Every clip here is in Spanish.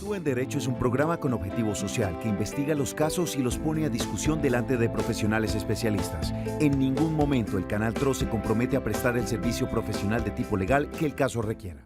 Actúa en Derecho es un programa con objetivo social que investiga los casos y los pone a discusión delante de profesionales especialistas. En ningún momento el Canal TRO se compromete a prestar el servicio profesional de tipo legal que el caso requiera.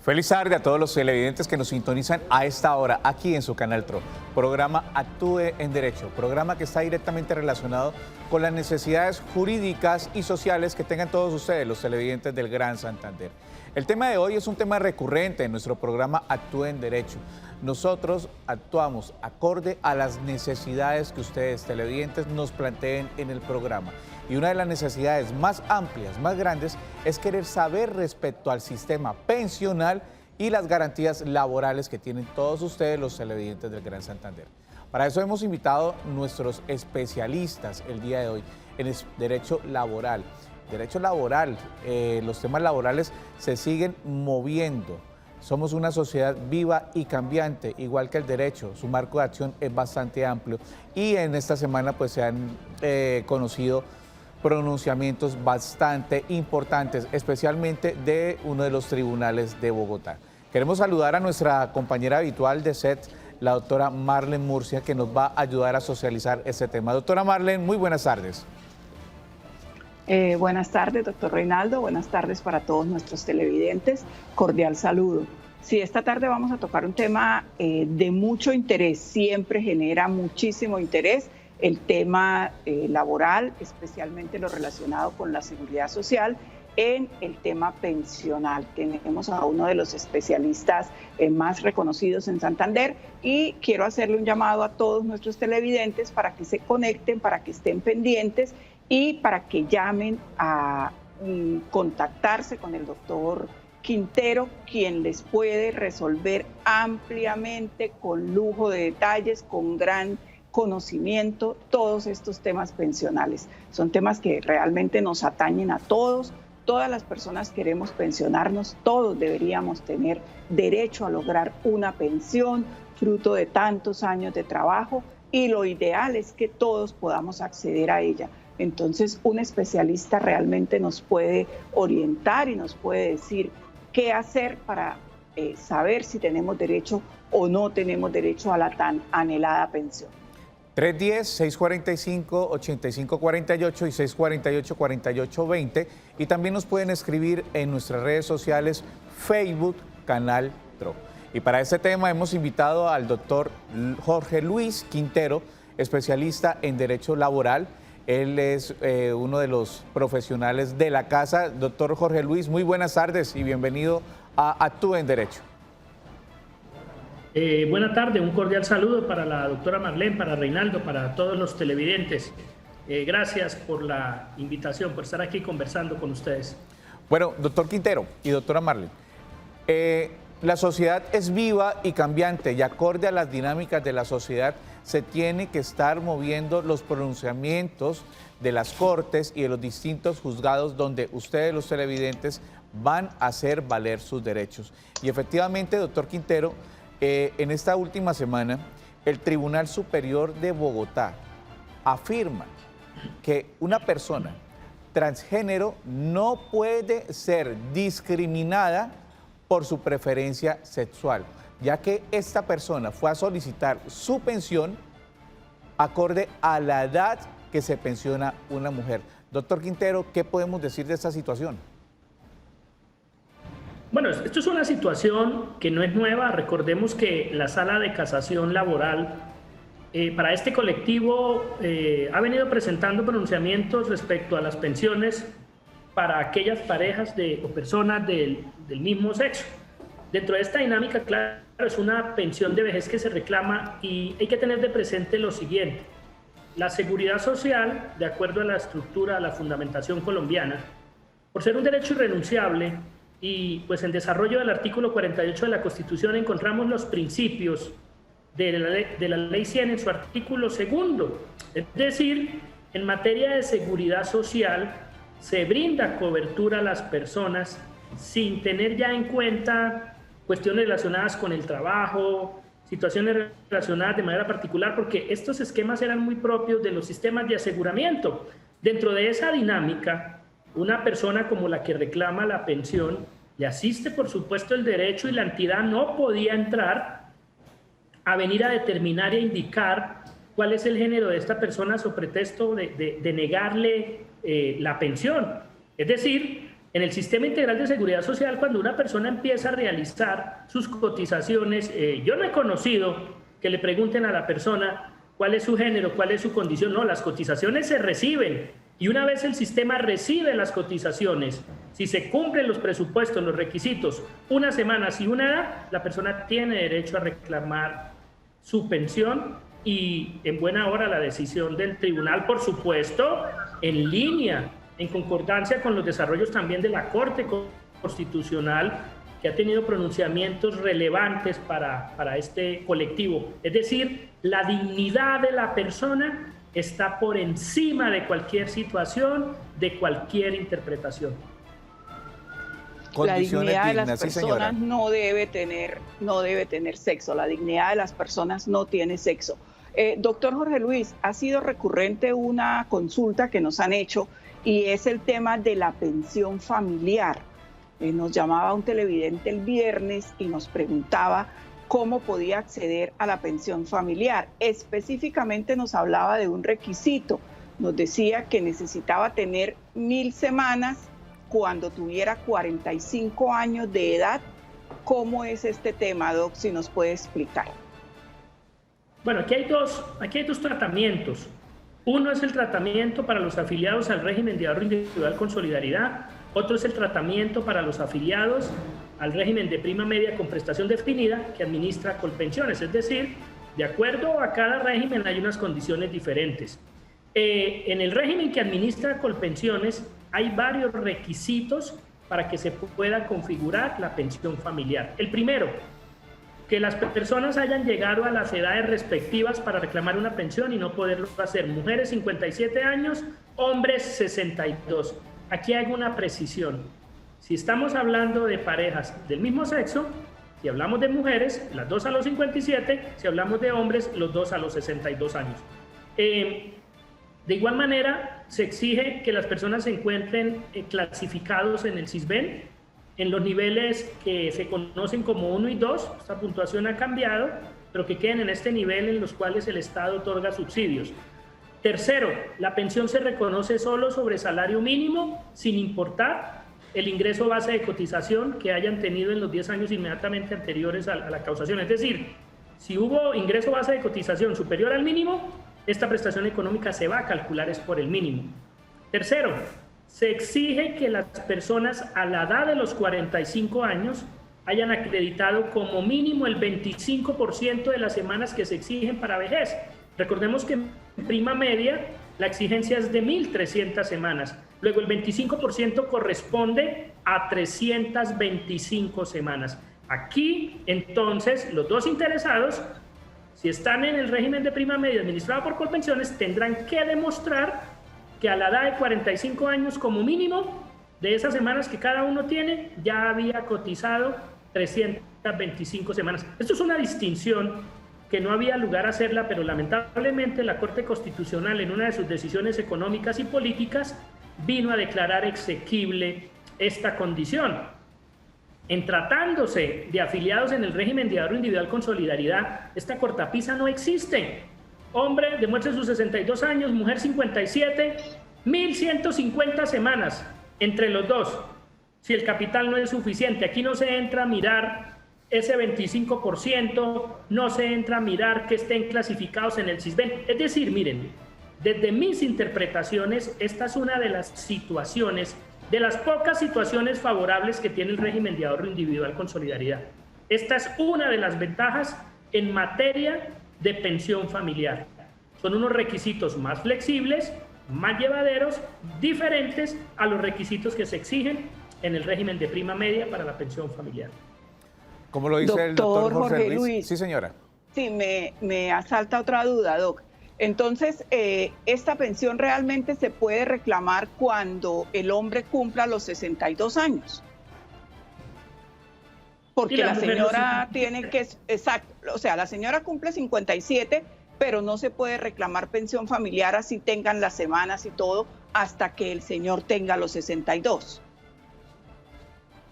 Feliz tarde a todos los televidentes que nos sintonizan a esta hora aquí en su canal TRO. Programa Actúe en Derecho, programa que está directamente relacionado con las necesidades jurídicas y sociales que tengan todos ustedes, los televidentes del Gran Santander. El tema de hoy es un tema recurrente en nuestro programa Actúe en Derecho. Nosotros actuamos acorde a las necesidades que ustedes, televidentes, nos planteen en el programa. Y una de las necesidades más amplias, más grandes, es querer saber respecto al sistema pensional y las garantías laborales que tienen todos ustedes, los televidentes del Gran Santander. Para eso hemos invitado a nuestros especialistas el día de hoy en derecho laboral. Derecho laboral, los temas laborales se siguen moviendo. Somos una sociedad viva y cambiante, igual que el derecho. Su marco de acción es bastante amplio y en esta semana pues se han conocido pronunciamientos bastante importantes, especialmente de uno de los tribunales de Bogotá. Queremos saludar a nuestra compañera habitual de SET, la doctora Marlene Murcia, que nos va a ayudar a socializar este tema. Doctora Marlene, muy buenas tardes. Buenas tardes, doctor Reinaldo. Buenas tardes para todos nuestros televidentes. Cordial saludo. Sí, esta tarde vamos a tocar un tema de mucho interés, siempre genera muchísimo interés, el tema laboral, especialmente lo relacionado con la seguridad social, en el tema pensional. Tenemos a uno de los especialistas más reconocidos en Santander y quiero hacerle un llamado a todos nuestros televidentes para que se conecten, para que estén pendientes y para que llamen a contactarse con el doctor Quintero, quien les puede resolver ampliamente, con lujo de detalles, con gran conocimiento, todos estos temas pensionales. Son temas que realmente nos atañen a todos. Todas las personas queremos pensionarnos, todos deberíamos tener derecho a lograr una pensión, fruto de tantos años de trabajo, y lo ideal es que todos podamos acceder a ella. Entonces, un especialista realmente nos puede orientar y nos puede decir qué hacer para saber si tenemos derecho o no tenemos derecho a la tan anhelada pensión. 310-645-8548 y 648-4820. Y también nos pueden escribir en nuestras redes sociales, Facebook, Canal TRO. Y para este tema hemos invitado al doctor Jorge Luis Quintero, especialista en Derecho Laboral. Él es uno de los profesionales de la casa. Doctor Jorge Luis, muy buenas tardes y bienvenido a Actúe en Derecho. Buenas tardes, un cordial saludo para la doctora Marlene, para Reinaldo, para todos los televidentes. Gracias por la invitación, por estar aquí conversando con ustedes. Bueno, doctor Quintero y doctora Marlene, la sociedad es viva y cambiante y acorde a las dinámicas de la sociedad se tiene que estar moviendo los pronunciamientos de las cortes y de los distintos juzgados donde ustedes, los televidentes, van a hacer valer sus derechos. Y efectivamente, doctor Quintero, en esta última semana, el Tribunal Superior de Bogotá afirma que una persona transgénero no puede ser discriminada por su preferencia sexual, ya que esta persona fue a solicitar su pensión acorde a la edad que se pensiona una mujer. Doctor Quintero, ¿qué podemos decir de esta situación? Bueno, esto es una situación que no es nueva. Recordemos que la Sala de Casación Laboral para este colectivo ha venido presentando pronunciamientos respecto a las pensiones para aquellas parejas o personas del mismo sexo. Dentro de esta dinámica, claro, es una pensión de vejez que se reclama y hay que tener de presente lo siguiente. La seguridad social, de acuerdo a la estructura, a la fundamentación colombiana, por ser un derecho irrenunciable, y pues en desarrollo del artículo 48 de la Constitución encontramos los principios de la ley 100 en su artículo 2. Es decir, en materia de seguridad social se brinda cobertura a las personas sin tener ya en cuenta cuestiones relacionadas con el trabajo, situaciones relacionadas de manera particular, porque estos esquemas eran muy propios de los sistemas de aseguramiento. Dentro de esa dinámica, una persona como la que reclama la pensión, le asiste por supuesto el derecho y la entidad no podía entrar a venir a determinar e indicar cuál es el género de esta persona sobre pretexto de negarle la pensión. Es decir, en el Sistema Integral de Seguridad Social, cuando una persona empieza a realizar sus cotizaciones, yo no he conocido que le pregunten a la persona cuál es su género, cuál es su condición. No, las cotizaciones se reciben. Y una vez el sistema recibe las cotizaciones, si se cumplen los presupuestos, los requisitos, una semana y una edad, la persona tiene derecho a reclamar su pensión y en buena hora la decisión del tribunal, por supuesto, en línea, en concordancia con los desarrollos también de la Corte Constitucional, que ha tenido pronunciamientos relevantes para este colectivo. Es decir, la dignidad de la persona está por encima de cualquier situación, de cualquier interpretación. La dignidad de las dignas, personas no debe tener sexo. La dignidad de las personas no tiene sexo. Doctor Jorge Luis, ha sido recurrente una consulta que nos han hecho y es el tema de la pensión familiar. Nos llamaba un televidente el viernes y nos preguntaba cómo podía acceder a la pensión familiar. Específicamente nos hablaba de un requisito. Nos decía que necesitaba tener 1000 semanas cuando tuviera 45 años de edad. ¿Cómo es este tema, Doc? Si nos puede explicar. Bueno, aquí hay dos tratamientos. Uno es el tratamiento para los afiliados al régimen de ahorro individual con solidaridad. Otro es el tratamiento para los afiliados al régimen de prima media con prestación definida que administra Colpensiones. Es decir, de acuerdo a cada régimen hay unas condiciones diferentes. En el régimen que administra Colpensiones hay varios requisitos para que se pueda configurar la pensión familiar. El primero, que las personas hayan llegado a las edades respectivas para reclamar una pensión y no poderlo hacer. Mujeres 57 años, hombres 62. Aquí hay una precisión. Si estamos hablando de parejas del mismo sexo, si hablamos de mujeres, las dos a los 57, si hablamos de hombres, los dos a los 62 años. De igual manera, se exige que las personas se encuentren clasificados en el SISBEN, en los niveles que se conocen como 1 y 2, esta puntuación ha cambiado, pero que queden en este nivel en los cuales el Estado otorga subsidios. Tercero, la pensión se reconoce solo sobre salario mínimo, sin importar el ingreso base de cotización que hayan tenido en los 10 años inmediatamente anteriores a la causación. Es decir, si hubo ingreso base de cotización superior al mínimo, esta prestación económica se va a calcular es por el mínimo. Tercero, se exige que las personas a la edad de los 45 años hayan acreditado como mínimo el 25% de las semanas que se exigen para vejez. Recordemos que en prima media la exigencia es de 1.300 semanas. Luego el 25% corresponde a 325 semanas. Aquí, entonces, los dos interesados, si están en el régimen de prima media administrado por Colpensiones, tendrán que demostrar que a la edad de 45 años como mínimo, de esas semanas que cada uno tiene, ya había cotizado 325 semanas. Esto es una distinción que no había lugar a hacerla, pero lamentablemente la Corte Constitucional, en una de sus decisiones económicas y políticas, vino a declarar exequible esta condición. En tratándose de afiliados en el régimen de ahorro individual con solidaridad, esta cortapisa no existe. Hombre, demuestre sus 62 años, mujer 57, 1.150 semanas entre los dos. Si el capital no es suficiente, aquí no se entra a mirar ese 25%, no se entra a mirar que estén clasificados en el SISBEN. Es decir, miren, desde mis interpretaciones, esta es una de las situaciones, de las pocas situaciones favorables que tiene el régimen de ahorro individual con solidaridad. Esta es una de las ventajas en materia de pensión familiar. Son unos requisitos más flexibles, más llevaderos, diferentes a los requisitos que se exigen en el régimen de prima media para la pensión familiar. ¿Cómo lo dice el doctor Jorge Luis? Sí, señora. Sí, me asalta otra duda, Doc. Entonces, ¿esta pensión realmente se puede reclamar cuando el hombre cumpla los 62 años? Porque la mujer señora tiene que, exacto, o sea, la señora cumple 57, pero no se puede reclamar pensión familiar así tengan las semanas y todo hasta que el señor tenga los 62.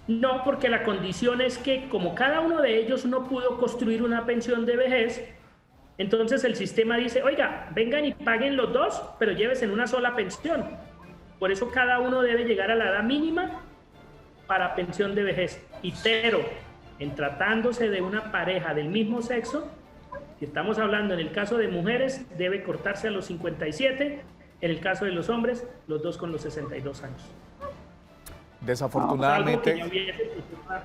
No, porque la condición es que como cada uno de ellos no pudo construir una pensión de vejez, entonces el sistema dice, oiga, vengan y paguen los dos, pero llévese en una sola pensión. Por eso cada uno debe llegar a la edad mínima para pensión de vejez. Pero en tratándose de una pareja del mismo sexo, si estamos hablando en el caso de mujeres, debe cortarse a los 57, en el caso de los hombres, los dos con los 62 años. Desafortunadamente, Algo que ya hubiese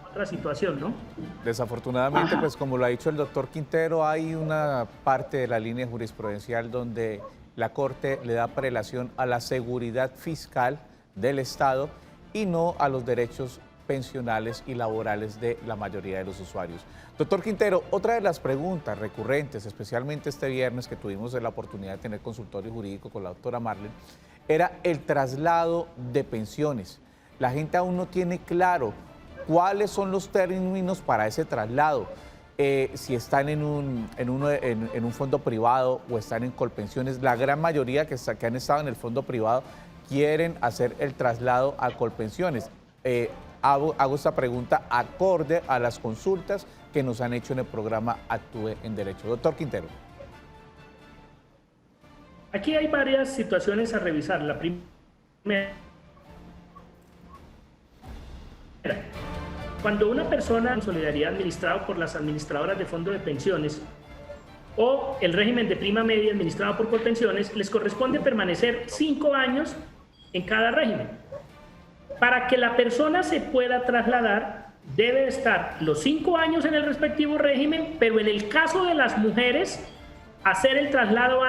otra situación, ¿no? Desafortunadamente, pues como lo ha dicho el doctor Quintero, hay una parte de la línea jurisprudencial donde la Corte le da prelación a la seguridad fiscal del Estado y no a los derechos pensionales y laborales de la mayoría de los usuarios. Doctor Quintero, otra de las preguntas recurrentes, especialmente este viernes que tuvimos la oportunidad de tener consultorio jurídico con la doctora Marlene, era el traslado de pensiones. La gente aún no tiene claro cuáles son los términos para ese traslado, si están en un fondo privado o están en Colpensiones. La gran mayoría que han estado en el fondo privado quieren hacer el traslado a Colpensiones. Hago esta pregunta acorde a las consultas que nos han hecho en el programa Actúe en Derecho. Doctor Quintero. Aquí hay varias situaciones a revisar. La primera, cuando una persona en solidaridad administrado por las administradoras de fondo de pensiones o el régimen de prima media administrado por Colpensiones, les corresponde permanecer 5 años en cada régimen. Para que la persona se pueda trasladar, debe estar los 5 años en el respectivo régimen, pero en el caso de las mujeres, hacer el traslado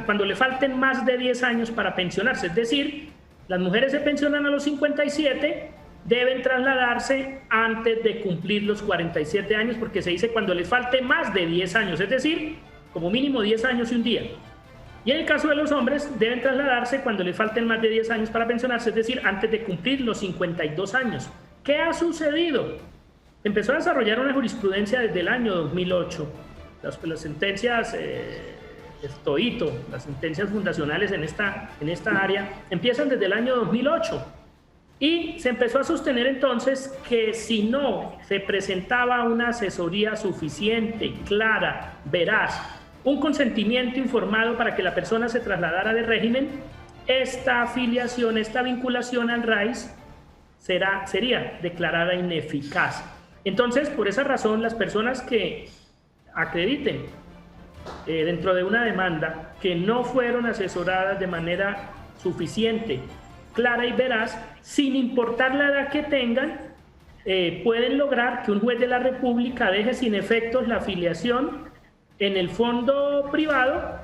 cuando le falten más de 10 años para pensionarse. Es decir, las mujeres se pensionan a los 57, deben trasladarse antes de cumplir los 47 años, porque se dice cuando les falte más de 10 años, es decir, como mínimo 10 años y un día. Y en el caso de los hombres, deben trasladarse cuando les falten más de 10 años para pensionarse, es decir, antes de cumplir los 52 años. ¿Qué ha sucedido? Empezó a desarrollar una jurisprudencia desde el año 2008. Las sentencias Stoito, las sentencias fundacionales en esta área, empiezan desde el año 2008. Y se empezó a sostener entonces que si no se presentaba una asesoría suficiente, clara, veraz, un consentimiento informado para que la persona se trasladara de régimen, esta afiliación, esta vinculación al RAIS sería declarada ineficaz. Entonces, por esa razón, las personas que acrediten dentro de una demanda que no fueron asesoradas de manera suficiente, clara y veraz, sin importar la edad que tengan, pueden lograr que un juez de la República deje sin efectos la afiliación en el fondo privado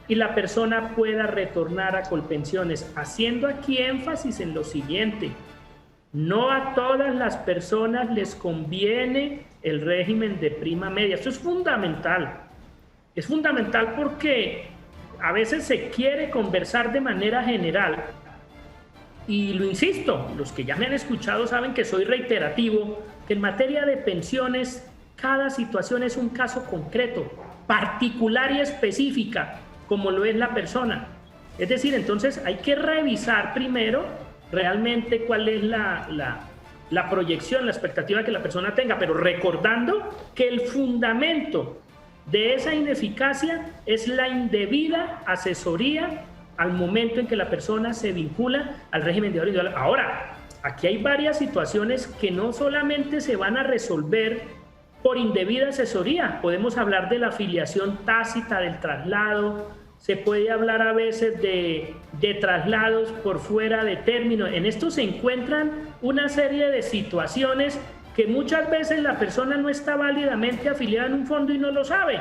y la persona pueda retornar a Colpensiones, haciendo aquí énfasis en lo siguiente: no a todas las personas les conviene el régimen de prima media. Esto es fundamental. Es fundamental porque a veces se quiere conversar de manera general. Y lo insisto, los que ya me han escuchado saben que soy reiterativo, que en materia de pensiones cada situación es un caso concreto, particular y específica, como lo es la persona. Es decir, entonces hay que revisar primero realmente cuál es la proyección, la expectativa que la persona tenga, pero recordando que el fundamento de esa ineficacia es la indebida asesoría al momento en que la persona se vincula al régimen de ahorro individual. Ahora, aquí hay varias situaciones que no solamente se van a resolver por indebida asesoría. Podemos hablar de la afiliación tácita del traslado, se puede hablar a veces de traslados por fuera de término. En esto se encuentran una serie de situaciones que muchas veces la persona no está válidamente afiliada en un fondo y no lo sabe.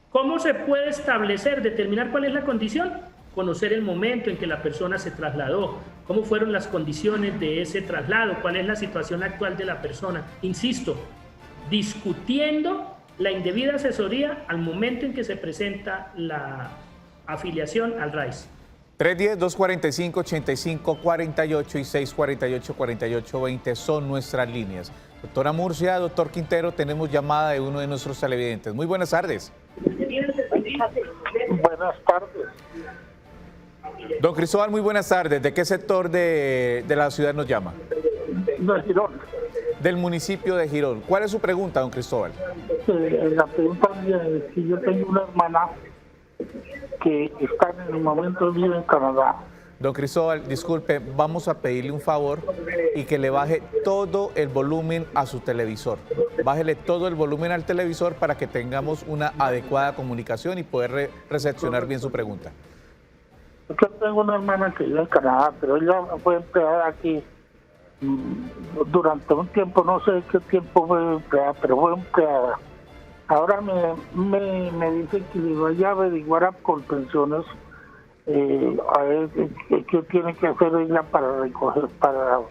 ¿Cómo se puede establecer, determinar cuál es la condición? Conocer el momento en que la persona se trasladó, cómo fueron las condiciones de ese traslado, cuál es la situación actual de la persona. Insisto, discutiendo la indebida asesoría al momento en que se presenta la afiliación al RAIS. 310-245-8548 y 648-4820 son nuestras líneas. Doctora Murcia, doctor Quintero, tenemos llamada de uno de nuestros televidentes. Muy buenas tardes. Buenas tardes. Don Cristóbal, muy buenas tardes. ¿De qué sector de la ciudad nos llama? De Girón. Del municipio de Girón. ¿Cuál es su pregunta, don Cristóbal? La pregunta es que yo tengo una hermana que está en el momento vive en Canadá. Don Cristóbal, disculpe, vamos a pedirle un favor y que le baje todo el volumen a su televisor. Bájele todo el volumen al televisor para que tengamos una adecuada comunicación y poder recepcionar bien su pregunta. Yo tengo una hermana que vive en Canadá, pero ella fue empleada aquí durante un tiempo, no sé qué tiempo fue empleada, pero fue empleada. Ahora me dice que le vaya a averiguar a Colpensiones a ver qué tiene que hacer ella para recoger, para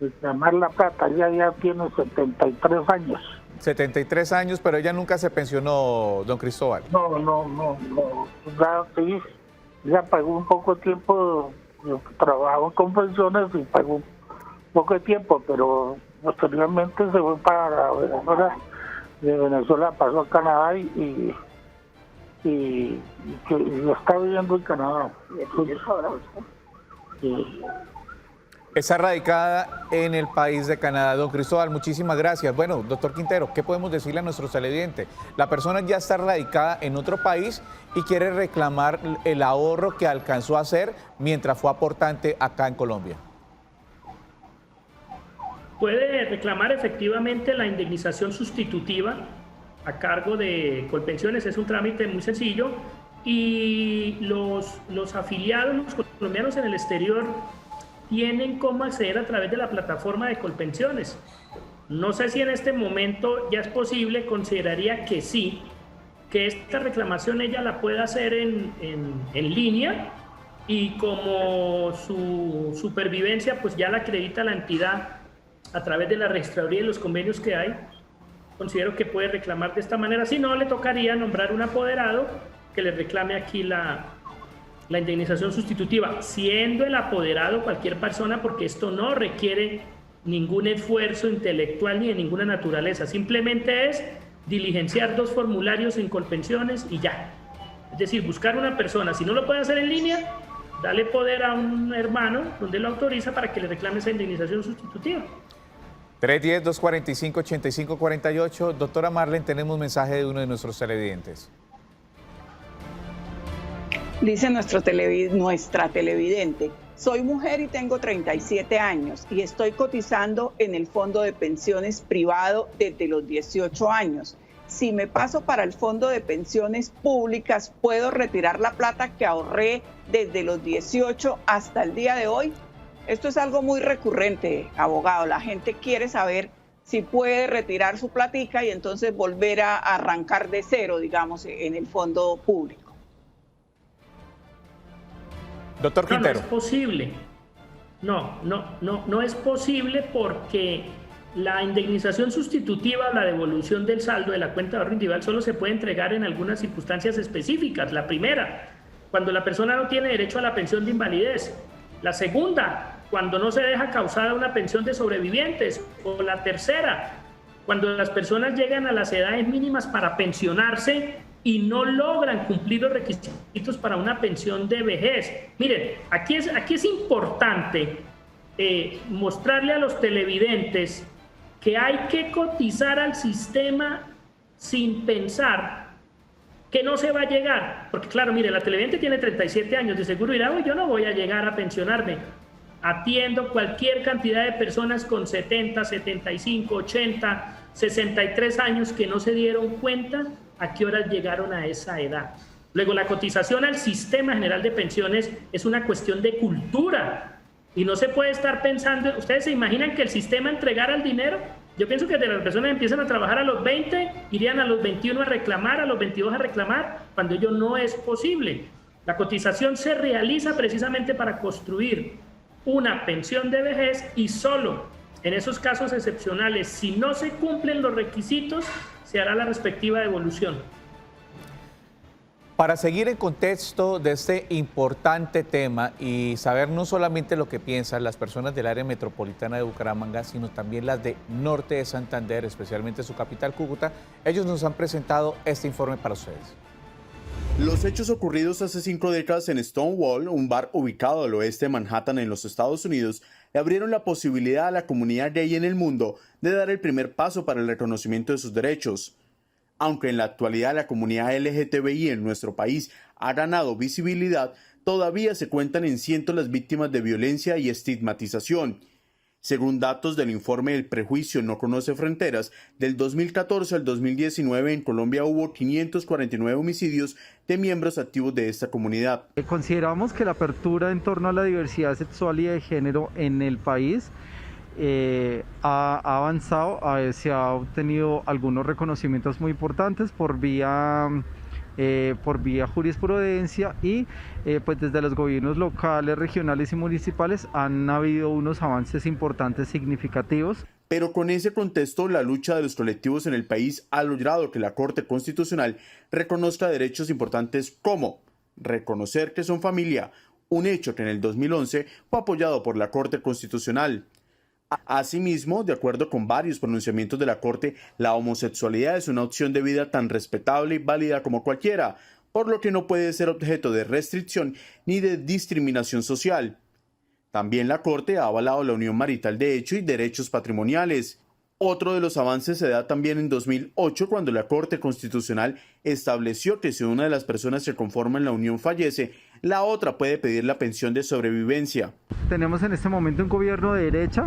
reclamar la plata. Ella ya tiene 73 años. 73 años, pero ella nunca se pensionó, don Cristóbal. No. Ya, sí, ya pagó un poco de tiempo, trabajó en Colpensiones y pagó un poco de tiempo, pero posteriormente se fue para Venezuela. De Venezuela pasó a Canadá y está viviendo en Canadá. Está radicada en el país de Canadá. Don Cristóbal, muchísimas gracias. Bueno, doctor Quintero, ¿qué podemos decirle a nuestros televidentes? La persona ya está radicada en otro país y quiere reclamar el ahorro que alcanzó a hacer mientras fue aportante acá en Colombia. Puede reclamar efectivamente la indemnización sustitutiva a cargo de Colpensiones. Es un trámite muy sencillo y los afiliados, los colombianos en el exterior, tienen cómo acceder a través de la plataforma de Colpensiones. No sé si en este momento ya es posible, consideraría que sí, que esta reclamación ella la pueda hacer en línea y como su supervivencia pues ya la acredita la entidad a través de la registraduría y los convenios que hay, considero que puede reclamar de esta manera. Si no, le tocaría nombrar un apoderado que le reclame aquí la indemnización sustitutiva, siendo el apoderado cualquier persona, porque esto no requiere ningún esfuerzo intelectual ni de ninguna naturaleza. Simplemente es diligenciar 2 formularios en Colpensiones y ya. Es decir, buscar una persona. Si no lo puede hacer en línea, dale poder a un hermano donde lo autoriza para que le reclame esa indemnización sustitutiva. 310-245-8548. Doctora Marlene, tenemos un mensaje de uno de nuestros televidentes. Dice nuestra televidente: soy mujer y tengo 37 años y estoy cotizando en el fondo de pensiones privado desde los 18 años. Si me paso para el fondo de pensiones públicas, ¿puedo retirar la plata que ahorré desde los 18 hasta el día de hoy? Esto es algo muy recurrente, abogado. La gente quiere saber si puede retirar su platica y entonces volver a arrancar de cero, digamos, en el fondo público. Doctor Quintero. No es posible. No es posible porque la indemnización sustitutiva, la devolución del saldo de la cuenta de ahorro individual, solo se puede entregar en algunas circunstancias específicas. La primera, cuando la persona no tiene derecho a la pensión de invalidez. La segunda, cuando no se deja causada una pensión de sobrevivientes. O la tercera, cuando las personas llegan a las edades mínimas para pensionarse y no logran cumplir los requisitos para una pensión de vejez. Miren, aquí es importante mostrarle a los televidentes que hay que cotizar al sistema sin pensar que no se va a llegar. Porque claro, mire, la televidente tiene 37 años, de seguro dirá, yo no voy a llegar a pensionarme. Atiendo cualquier cantidad de personas con 70, 75, 80, 63 años que no se dieron cuenta a qué horas llegaron a esa edad. Luego, la cotización al Sistema General de Pensiones es una cuestión de cultura y no se puede estar pensando. ¿Ustedes se imaginan que el sistema entregara el dinero? Yo pienso que de las personas empiezan a trabajar a los 20, irían a los 21 a reclamar, a los 22 a reclamar, cuando ello no es posible. La cotización se realiza precisamente para construir una pensión de vejez y solo en esos casos excepcionales, si no se cumplen los requisitos, se hará la respectiva devolución. Para seguir en contexto de este importante tema y saber no solamente lo que piensan las personas del área metropolitana de Bucaramanga, sino también las de norte de Santander, especialmente su capital Cúcuta, ellos nos han presentado este informe para ustedes. Los hechos ocurridos hace 5 décadas en Stonewall, un bar ubicado al oeste de Manhattan en los Estados Unidos, le abrieron la posibilidad a la comunidad gay en el mundo de dar el primer paso para el reconocimiento de sus derechos. Aunque en la actualidad la comunidad LGTBI en nuestro país ha ganado visibilidad, todavía se cuentan en cientos las víctimas de violencia y estigmatización. Según datos del informe El prejuicio no conoce fronteras, del 2014 al 2019 en Colombia hubo 549 homicidios de miembros activos de esta comunidad. Consideramos que la apertura en torno a la diversidad sexual y de género en el país ha avanzado, se ha obtenido algunos reconocimientos muy importantes por vía jurisprudencia y pues desde los gobiernos locales, regionales y municipales han habido unos avances importantes significativos. Pero con ese contexto, la lucha de los colectivos en el país ha logrado que la Corte Constitucional reconozca derechos importantes como reconocer que son familia, un hecho que en el 2011 fue apoyado por la Corte Constitucional. Asimismo, de acuerdo con varios pronunciamientos de la Corte, la homosexualidad es una opción de vida tan respetable y válida como cualquiera, por lo que no puede ser objeto de restricción ni de discriminación social. También la Corte ha avalado la unión marital de hecho y derechos patrimoniales. Otro de los avances se da también en 2008 cuando la Corte Constitucional estableció que si una de las personas que conforman la unión fallece, la otra puede pedir la pensión de sobrevivencia. Tenemos en este momento un gobierno de derecha,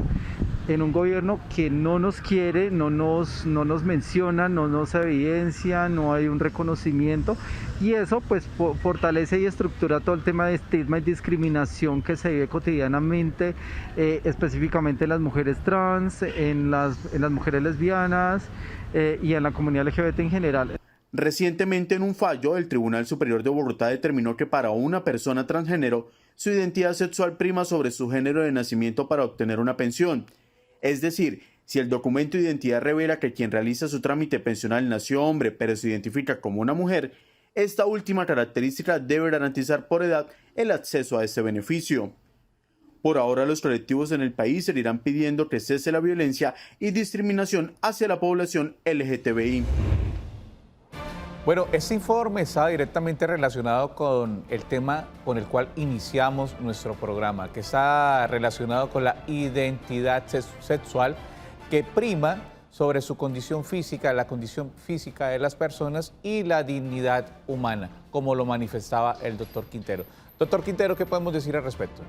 en un gobierno que no nos quiere, no nos menciona, no nos evidencia, no hay un reconocimiento y eso pues fortalece y estructura todo el tema de estigma y discriminación que se vive cotidianamente, específicamente en las mujeres trans, en las mujeres lesbianas y en la comunidad LGBT en general. Recientemente, en un fallo, el Tribunal Superior de Bogotá determinó que para una persona transgénero, su identidad sexual prima sobre su género de nacimiento para obtener una pensión. Es decir, si el documento de identidad revela que quien realiza su trámite pensional nació hombre pero se identifica como una mujer, esta última característica debe garantizar por edad el acceso a este beneficio. Por ahora, los colectivos en el país seguirán pidiendo que cese la violencia y discriminación hacia la población LGTBI. Bueno, este informe está directamente relacionado con el tema con el cual iniciamos nuestro programa, que está relacionado con la identidad sexual que prima sobre su condición física, la condición física de las personas y la dignidad humana, como lo manifestaba el doctor Quintero. Doctor Quintero, ¿qué podemos decir al respecto?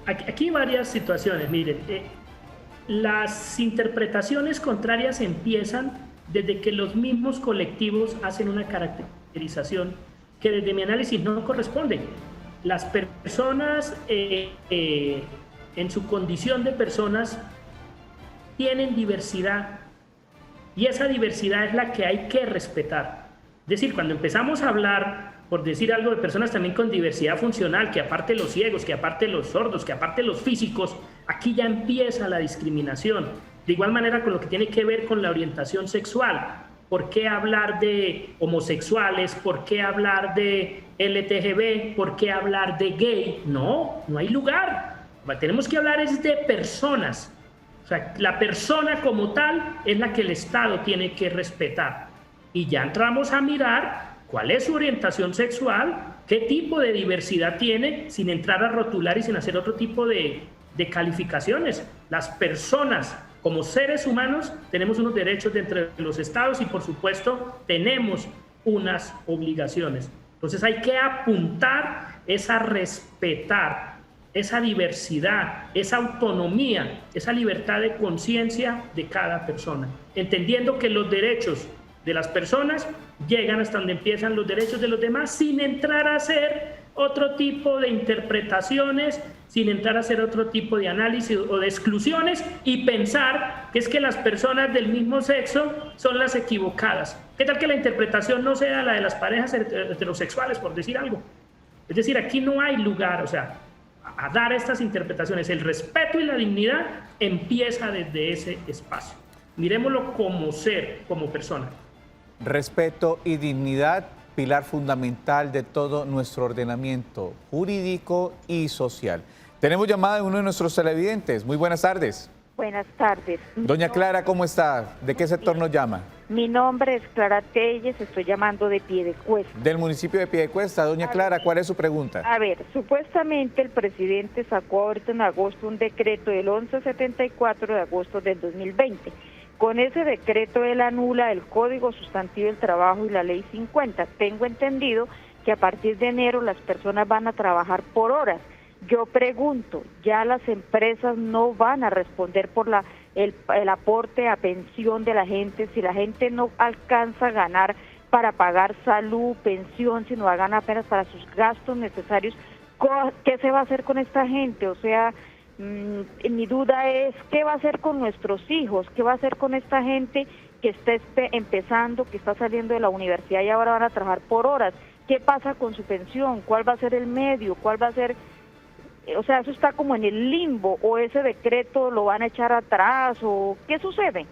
Aquí hay varias situaciones. Miren, las interpretaciones contrarias empiezan desde que los mismos colectivos hacen una caracterización que desde mi análisis no corresponde. Las personas en su condición de personas tienen diversidad y esa diversidad es la que hay que respetar. Es decir, cuando empezamos a hablar, por decir algo, de personas también con diversidad funcional, que aparte los ciegos, que aparte los sordos, que aparte los físicos, aquí ya empieza la discriminación. De igual manera con lo que tiene que ver con la orientación sexual. ¿Por qué hablar de homosexuales? ¿Por qué hablar de LGTB? ¿Por qué hablar de gay? No hay lugar. Tenemos que hablar es de personas. O sea, la persona como tal es la que el Estado tiene que respetar. Y ya entramos a mirar cuál es su orientación sexual, qué tipo de diversidad tiene, sin entrar a rotular y sin hacer otro tipo de calificaciones. Las personas como seres humanos tenemos unos derechos dentro de los estados y por supuesto tenemos unas obligaciones. Entonces hay que apuntar es a respetar esa diversidad, esa autonomía, esa libertad de conciencia de cada persona, entendiendo que los derechos de las personas llegan hasta donde empiezan los derechos de los demás sin entrar a hacer otro tipo de interpretaciones, sin entrar a hacer otro tipo de análisis o de exclusiones y pensar que es que las personas del mismo sexo son las equivocadas. ¿Qué tal que la interpretación no sea la de las parejas heterosexuales, por decir algo? Es decir, aquí no hay lugar, o sea, a dar estas interpretaciones. El respeto y la dignidad empieza desde ese espacio. Miremoslo como ser, como persona. respeto y dignidad, pilar fundamental de todo nuestro ordenamiento jurídico y social. Tenemos llamada de uno de nuestros televidentes. Muy buenas tardes. Buenas tardes. Doña Clara, ¿cómo está? ¿De qué sector nos llama? Mi nombre es Clara Telles, estoy llamando de Piedecuesta. Del municipio de Piedecuesta. Doña Clara, ¿cuál es su pregunta? A ver, supuestamente el presidente sacó ahorita en agosto un decreto del 1174 de agosto del 2020. Con ese decreto él anula el Código Sustantivo del Trabajo y la Ley 50. Tengo entendido que a partir de enero las personas van a trabajar por horas. Yo pregunto, ya las empresas no van a responder por el aporte a pensión de la gente, si la gente no alcanza a ganar para pagar salud, pensión, sino va a ganar apenas para sus gastos necesarios. ¿Qué se va a hacer con esta gente? O sea, mi duda es, ¿qué va a hacer con nuestros hijos? ¿Qué va a hacer con esta gente que está empezando, que está saliendo de la universidad y ahora van a trabajar por horas? ¿Qué pasa con su pensión? ¿Cuál va a ser el medio? ¿Cuál va a ser...? O sea, eso está como en el limbo, o ese decreto lo van a echar atrás, o ¿qué sucede?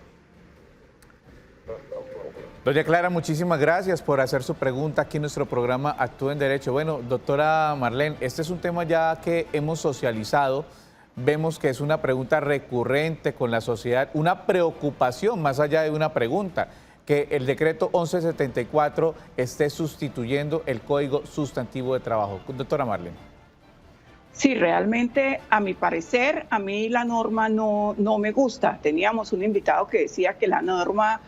Doña Clara, muchísimas gracias por hacer su pregunta aquí en nuestro programa Actúe en Derecho. Bueno, doctora Marlene, este es un tema ya que hemos socializado, vemos que es una pregunta recurrente con la sociedad, una preocupación más allá de una pregunta, que el decreto 1174 esté sustituyendo el Código Sustantivo de Trabajo. Doctora Marlene. Sí, realmente, a mi parecer, a mí la norma no me gusta. Teníamos un invitado que decía que la norma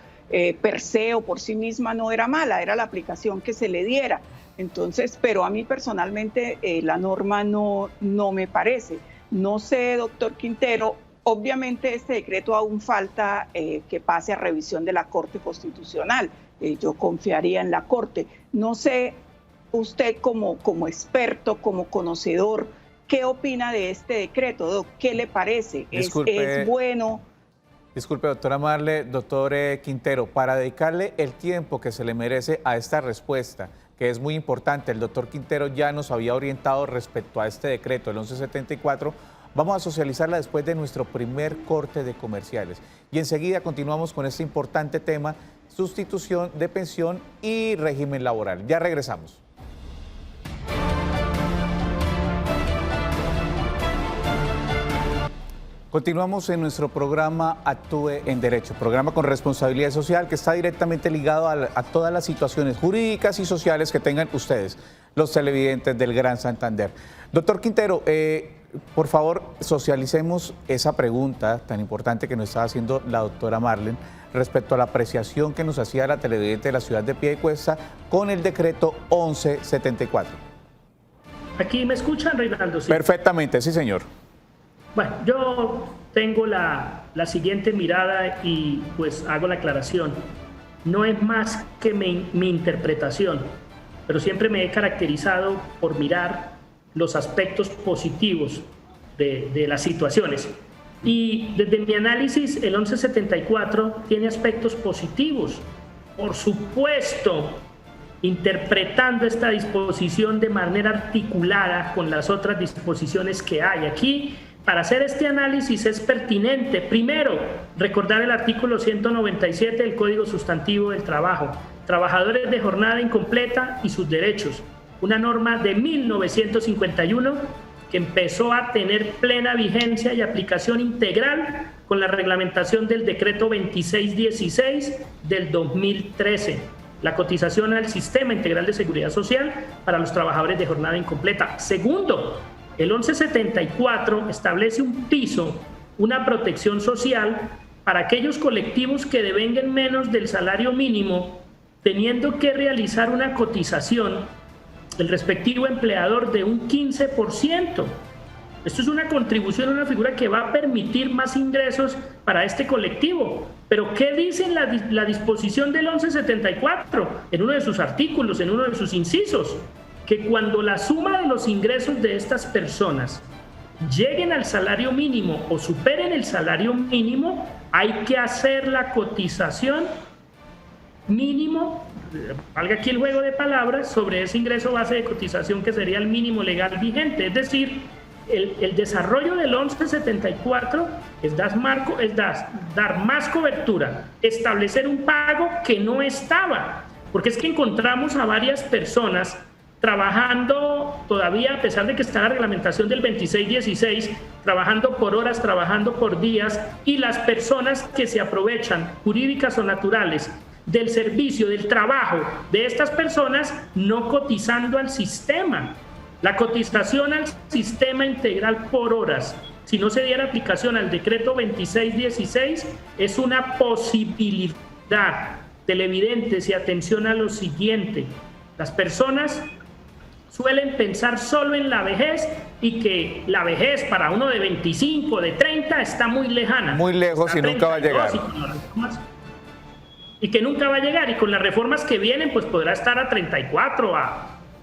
per se o por sí misma no era mala, era la aplicación que se le diera. Entonces, pero a mí personalmente la norma no me parece. No sé, doctor Quintero, obviamente este decreto aún falta que pase a revisión de la Corte Constitucional. Yo confiaría en la Corte. No sé, usted como experto, como conocedor, ¿qué opina de este decreto, Doc? ¿Qué le parece? ¿Es bueno? Disculpe, doctora Marle, doctor Quintero, para dedicarle el tiempo que se le merece a esta respuesta, que es muy importante, el doctor Quintero ya nos había orientado respecto a este decreto, el 1174, vamos a socializarla después de nuestro primer corte de comerciales. Y enseguida continuamos con este importante tema, sustitución de pensión y régimen laboral. Ya regresamos. Continuamos en nuestro programa Actúe en Derecho, programa con responsabilidad social que está directamente ligado a todas las situaciones jurídicas y sociales que tengan ustedes, los televidentes del Gran Santander. Doctor Quintero, por favor, socialicemos esa pregunta tan importante que nos estaba haciendo la doctora Marlene respecto a la apreciación que nos hacía la televidente de la ciudad de Piedecuesta con el decreto 1174. ¿Aquí me escuchan, Reinaldo? ¿Sí? Perfectamente, sí, señor. Bueno, yo tengo la siguiente mirada y pues hago la aclaración. No es más que mi interpretación, pero siempre me he caracterizado por mirar los aspectos positivos de las situaciones. Y desde mi análisis, el 1174 tiene aspectos positivos. Por supuesto, interpretando esta disposición de manera articulada con las otras disposiciones que hay aquí. Para hacer este análisis es pertinente, primero, recordar el artículo 197 del Código Sustantivo del Trabajo, trabajadores de jornada incompleta y sus derechos, una norma de 1951 que empezó a tener plena vigencia y aplicación integral con la reglamentación del decreto 2616 del 2013, la cotización al Sistema Integral de Seguridad Social para los trabajadores de jornada incompleta. Segundo, el 1174 establece un piso, una protección social para aquellos colectivos que devenguen menos del salario mínimo, teniendo que realizar una cotización del respectivo empleador de un 15%. Esto es una contribución, una figura que va a permitir más ingresos para este colectivo. Pero ¿qué dice la disposición del 1174? En uno de sus artículos, en uno de sus incisos, que cuando la suma de los ingresos de estas personas lleguen al salario mínimo o superen el salario mínimo, hay que hacer la cotización mínimo, valga aquí el juego de palabras, sobre ese ingreso base de cotización que sería el mínimo legal vigente. Es decir, el desarrollo del 1174 es dar más cobertura, establecer un pago que no estaba, porque es que encontramos a varias personas trabajando todavía, a pesar de que está la reglamentación del 2616, trabajando por horas, trabajando por días, y las personas que se aprovechan, jurídicas o naturales, del servicio, del trabajo de estas personas, no cotizando al sistema. La cotización al sistema integral por horas, si no se diera aplicación al decreto 2616, es una posibilidad. Televidentes, y atención a lo siguiente: las personas suelen pensar solo en la vejez, y que la vejez para uno de 25, de 30 está muy lejana. Muy lejos y nunca va a llegar. Y que nunca va a llegar, y con las reformas que vienen pues podrá estar a 34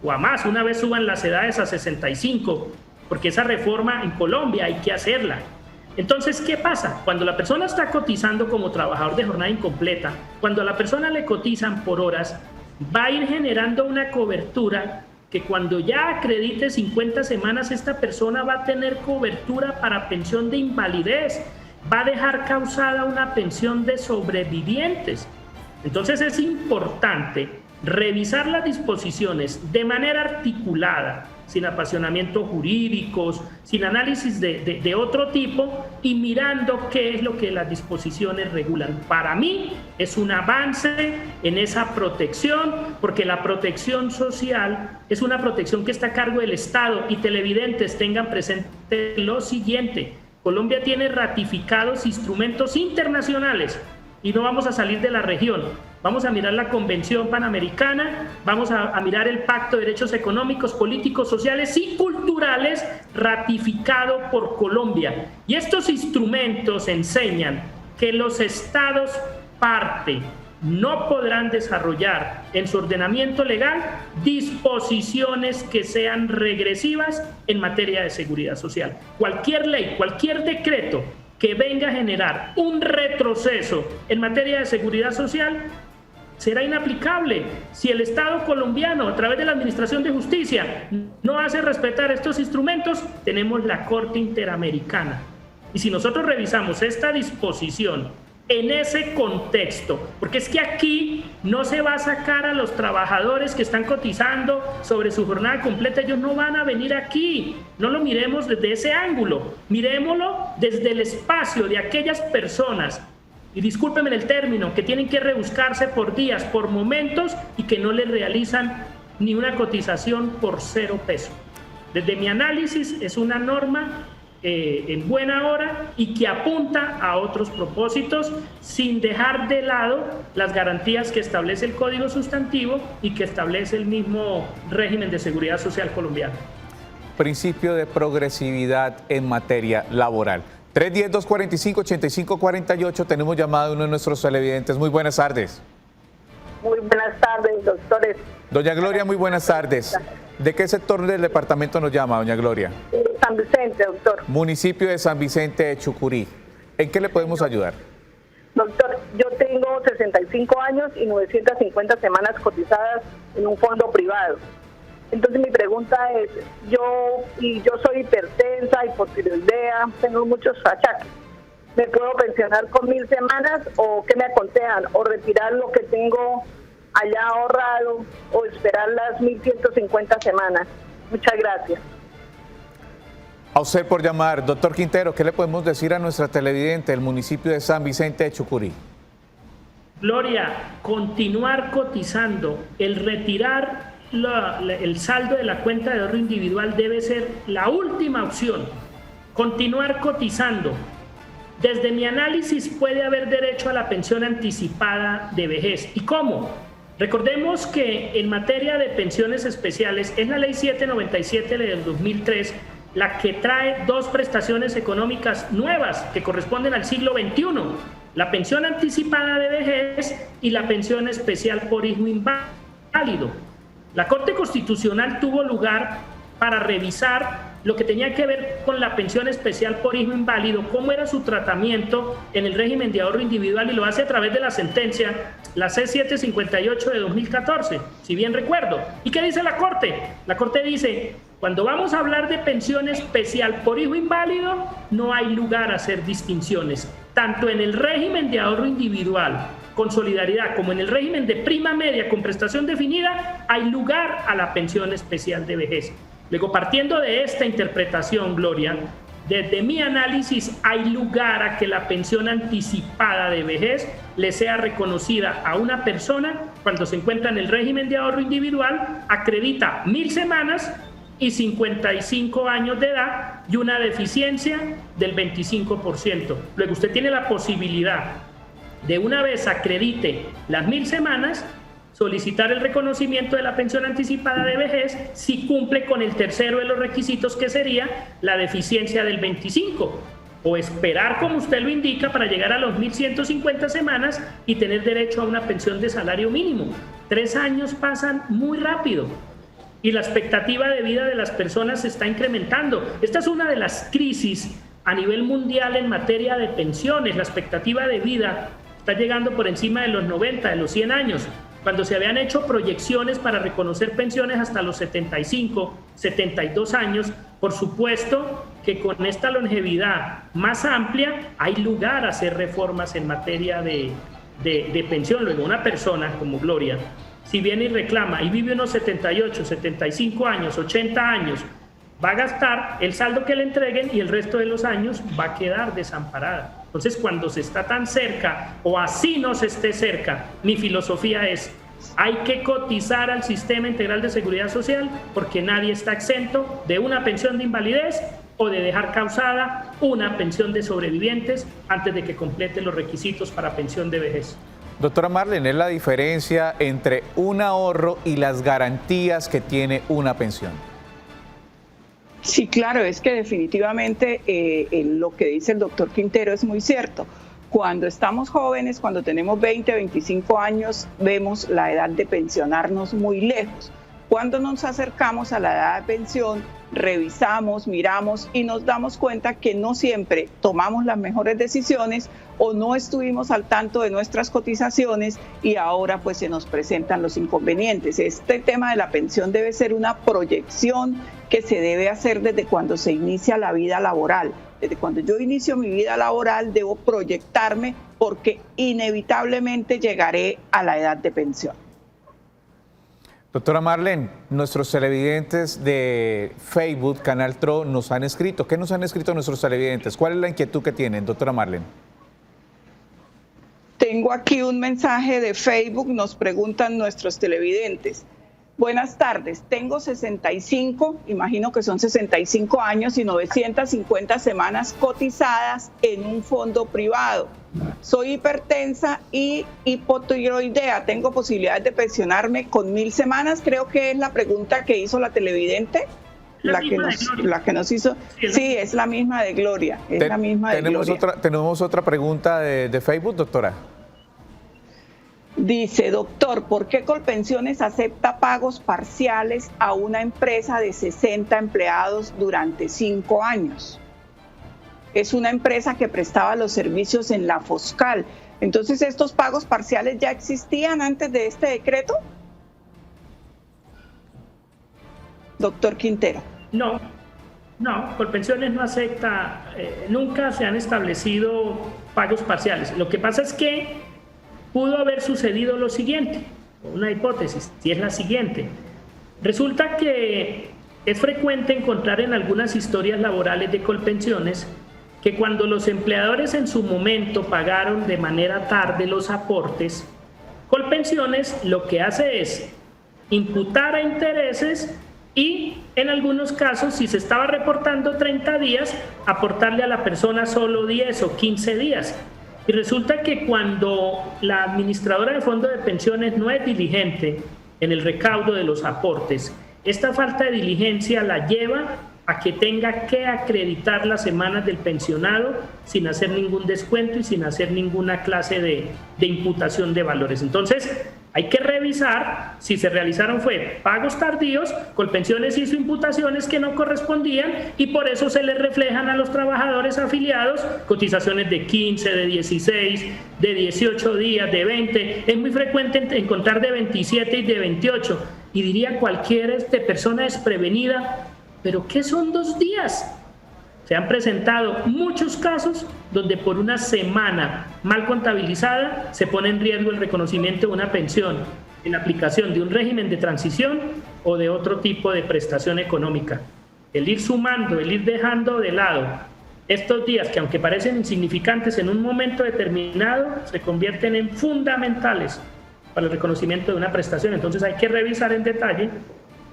o a más, una vez suban las edades a 65, porque esa reforma en Colombia hay que hacerla. Entonces, ¿qué pasa? Cuando la persona está cotizando como trabajador de jornada incompleta, cuando a la persona le cotizan por horas, va a ir generando una cobertura que cuando ya acredite 50 semanas, esta persona va a tener cobertura para pensión de invalidez, va a dejar causada una pensión de sobrevivientes. Entonces es importante revisar las disposiciones de manera articulada, sin apasionamientos jurídicos, sin análisis de otro tipo, y mirando qué es lo que las disposiciones regulan. Para mí es un avance en esa protección, porque la protección social es una protección que está a cargo del Estado. Y televidentes, tengan presente lo siguiente: Colombia tiene ratificados instrumentos internacionales y no vamos a salir de la región. Vamos a mirar la Convención Panamericana, vamos a mirar el Pacto de Derechos Económicos, Políticos, Sociales y Culturales ratificado por Colombia. Y estos instrumentos enseñan que los estados parte no podrán desarrollar en su ordenamiento legal disposiciones que sean regresivas en materia de seguridad social. Cualquier ley, cualquier decreto que venga a generar un retroceso en materia de seguridad social será inaplicable. Si el Estado colombiano, a través de la Administración de Justicia, no hace respetar estos instrumentos, tenemos la Corte Interamericana. Y si nosotros revisamos esta disposición en ese contexto, porque es que aquí no se va a sacar a los trabajadores que están cotizando sobre su jornada completa, ellos no van a venir aquí, no lo miremos desde ese ángulo, miremoslo desde el espacio de aquellas personas, y discúlpenme el término, que tienen que rebuscarse por días, por momentos, y que no les realizan ni una cotización por 0 pesos. Desde mi análisis es una norma en buena hora y que apunta a otros propósitos, sin dejar de lado las garantías que establece el Código Sustantivo y que establece el mismo régimen de seguridad social colombiano. Principio de progresividad en materia laboral. 310-245-8548, tenemos llamada de uno de nuestros televidentes. Muy buenas tardes. Muy buenas tardes, doctores. Doña Gloria, muy buenas tardes. ¿De qué sector del departamento nos llama, doña Gloria? San Vicente, doctor. Municipio de San Vicente de Chucurí. ¿En qué le podemos ayudar? Doctor, yo tengo 65 años y 950 semanas cotizadas en un fondo privado. Entonces mi pregunta es, yo soy hipertensa, hipotiroidea, tengo muchos achaques. ¿Me puedo pensionar con 1000 semanas o qué me aconsejan? ¿O retirar lo que tengo allá ahorrado o esperar las 1150 semanas? Muchas gracias. A usted por llamar. Doctor Quintero, ¿qué le podemos decir a nuestra televidente del municipio de San Vicente de Chucurí? Gloria, continuar cotizando, el retirar el saldo de la cuenta de ahorro individual debe ser la última opción. Continuar cotizando. Desde mi análisis puede haber derecho a la pensión anticipada de vejez. ¿Y cómo? Recordemos que en materia de pensiones especiales es la ley 797 del 2003 la que trae 2 prestaciones económicas nuevas que corresponden al siglo XXI, la pensión anticipada de vejez y la pensión especial por hijo inválido. La Corte Constitucional tuvo lugar para revisar lo que tenía que ver con la pensión especial por hijo inválido, cómo era su tratamiento en el régimen de ahorro individual, y lo hace a través de la sentencia, la C758 de 2014, si bien recuerdo. ¿Y qué dice la Corte? La Corte dice, cuando vamos a hablar de pensión especial por hijo inválido, no hay lugar a hacer distinciones, tanto en el régimen de ahorro individual con solidaridad como en el régimen de prima media con prestación definida, hay lugar a la pensión especial de vejez. Luego, partiendo de esta interpretación, Gloria, desde mi análisis hay lugar a que la pensión anticipada de vejez le sea reconocida a una persona cuando se encuentra en el régimen de ahorro individual, acredita 1000 semanas y 55 años de edad y una deficiencia del 25%. Luego usted tiene la posibilidad de, una vez acredite las 1000 semanas, solicitar el reconocimiento de la pensión anticipada de vejez si cumple con el tercero de los requisitos, que sería la deficiencia del 25, o esperar, como usted lo indica, para llegar a los 1150 semanas y tener derecho a una pensión de salario mínimo. 3 años pasan muy rápido y la expectativa de vida de las personas se está incrementando. Esta es una de las crisis a nivel mundial en materia de pensiones. La expectativa de vida está llegando por encima de los 90, de los 100 años, cuando se habían hecho proyecciones para reconocer pensiones hasta los 75, 72 años. Por supuesto que con esta longevidad más amplia hay lugar a hacer reformas en materia de pensión. Luego, una persona como Gloria, si viene y reclama y vive unos 78, 75 años, 80 años, va a gastar el saldo que le entreguen y el resto de los años va a quedar desamparada. Entonces, cuando se está tan cerca, o así no se esté cerca, mi filosofía es: hay que cotizar al Sistema Integral de Seguridad Social, porque nadie está exento de una pensión de invalidez o de dejar causada una pensión de sobrevivientes antes de que complete los requisitos para pensión de vejez. Doctora Marlene, ¿es la diferencia entre un ahorro y las garantías que tiene una pensión? Sí, claro, es que definitivamente lo que dice el doctor Quintero es muy cierto. Cuando estamos jóvenes, cuando tenemos 20, 25 años, vemos la edad de pensionarnos muy lejos. Cuando nos acercamos a la edad de pensión, revisamos, miramos y nos damos cuenta que no siempre tomamos las mejores decisiones o no estuvimos al tanto de nuestras cotizaciones, y ahora pues se nos presentan los inconvenientes. Este tema de la pensión debe ser una proyección que se debe hacer desde cuando se inicia la vida laboral. Desde cuando yo inicio mi vida laboral debo proyectarme, porque inevitablemente llegaré a la edad de pensión. Doctora Marlene, nuestros televidentes de Facebook, Canal TRO, nos han escrito. ¿Qué nos han escrito nuestros televidentes? ¿Cuál es la inquietud que tienen, doctora Marlene? Tengo aquí un mensaje de Facebook, nos preguntan nuestros televidentes. Buenas tardes, tengo 65, imagino que son 65 años y 950 semanas cotizadas en un fondo privado. Soy hipertensa y hipotiroidea. ¿Tengo posibilidades de pensionarme con 1000 semanas? Creo que es la pregunta que hizo la televidente. La que nos hizo. Sí, es la misma de Gloria. Es la misma de Gloria. ¿Tenemos otra pregunta de Facebook, doctora? Dice: doctor, ¿por qué Colpensiones acepta pagos parciales a una empresa de 60 empleados durante 5 años? Es una empresa que prestaba los servicios en la Foscal. Entonces, ¿estos pagos parciales ya existían antes de este decreto? Doctor Quintero. No, Colpensiones no acepta, nunca se han establecido pagos parciales. Lo que pasa es que pudo haber sucedido lo siguiente, una hipótesis, y es la siguiente. Resulta que es frecuente encontrar en algunas historias laborales de Colpensiones que cuando los empleadores en su momento pagaron de manera tarde los aportes, Colpensiones lo que hace es imputar a intereses y en algunos casos, si se estaba reportando 30 días, aportarle a la persona solo 10 o 15 días. Y resulta que cuando la administradora de fondo de pensiones no es diligente en el recaudo de los aportes, esta falta de diligencia la lleva a que tenga que acreditar las semanas del pensionado sin hacer ningún descuento y sin hacer ninguna clase de imputación de valores. Entonces, Hay que revisar si se realizaron pagos tardíos, Colpensiones hizo imputaciones que no correspondían y por eso se les reflejan a los trabajadores afiliados cotizaciones de 15, de 16, de 18 días, de 20. Es muy frecuente encontrar de 27 y de 28. Y diría cualquier persona desprevenida, ¿pero qué son 2 días? Se han presentado muchos casos donde por una semana mal contabilizada se pone en riesgo el reconocimiento de una pensión en aplicación de un régimen de transición o de otro tipo de prestación económica. El ir sumando, el ir dejando de lado estos días que aunque parecen insignificantes en un momento determinado, se convierten en fundamentales para el reconocimiento de una prestación. Entonces hay que revisar en detalle